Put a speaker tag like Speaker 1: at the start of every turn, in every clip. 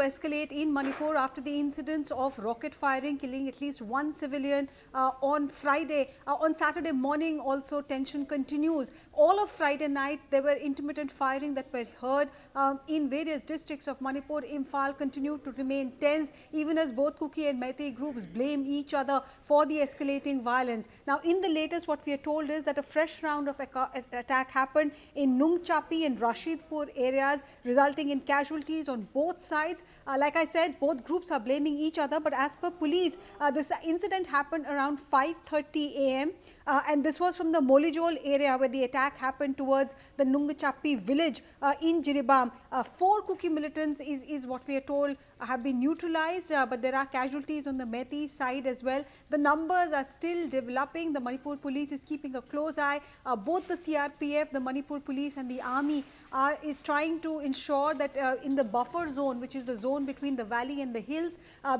Speaker 1: escalate in Manipur after the incidents of rocket firing, killing at least one civilian on Friday. On Saturday morning, also tension continues. All of Friday night, there were intermittent firing that were heard in various districts of Manipur. Imphal continued to remain tense, even as both Kuki and Meitei groups blame each other for the escalating violence. Now, in the latest, what we are told is that a fresh round of attack happened in Nungchapi and Rashidpur areas, resulting in casualties on both sides. Like I said, both groups are blaming each other, but as per police, this incident happened around 5:30 a.m. And this was from the Molijol area where the attack happened towards the Nungchapi village in Jiribam. 4 Kuki militants is what we are told have been neutralized, but there are casualties on the Meitei side as well. The numbers are still developing. The Manipur police is keeping a close eye. Both the CRPF, the Manipur police and the army is trying to ensure that in the buffer zone, which is the zone between the valley and the hills,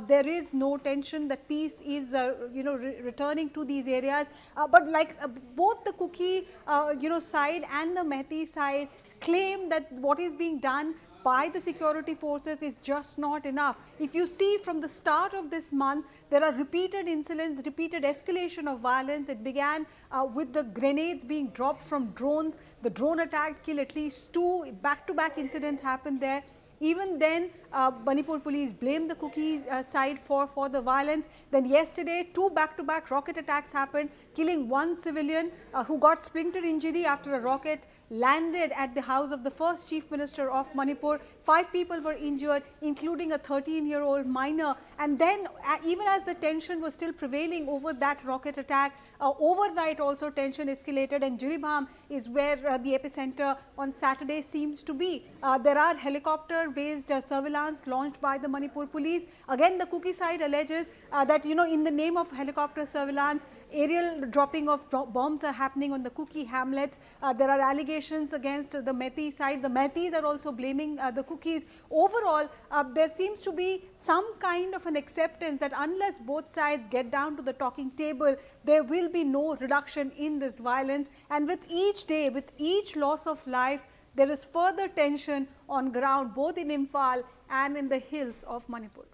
Speaker 1: there is no tension, that peace is returning to these areas. But like both the Kuki side and the Meitei side claim that what is being done by the security forces is just not enough. If you see from the start of this month, there are repeated incidents, repeated escalation of violence. It began with the grenades being dropped from drones. The drone attack killed at least 2 back-to-back incidents happened there. Even then, Manipur police blamed the Kuki side for the violence. Then yesterday, 2 back-to-back rocket attacks happened, killing 1 civilian who got splinter injury after a rocket landed at the house of the first chief minister of Manipur. 5 people were injured, including a 13-year-old minor. And then even as the tension was still prevailing over that rocket attack, overnight also tension escalated, and Jiribam is where the epicenter on Saturday seems to be. There are helicopter-based surveillance launched by the Manipur police. Again, the Kuki side alleges that, in the name of helicopter surveillance, aerial dropping of bombs are happening on the Kuki hamlets. There are allegations against the Meitei side. The Meiteis are also blaming the Kukis. Overall, there seems to be some kind of an acceptance that unless both sides get down to the talking table, there will be no reduction in this violence. And with each day, with each loss of life, there is further tension on ground, both in Imphal and in the hills of Manipur.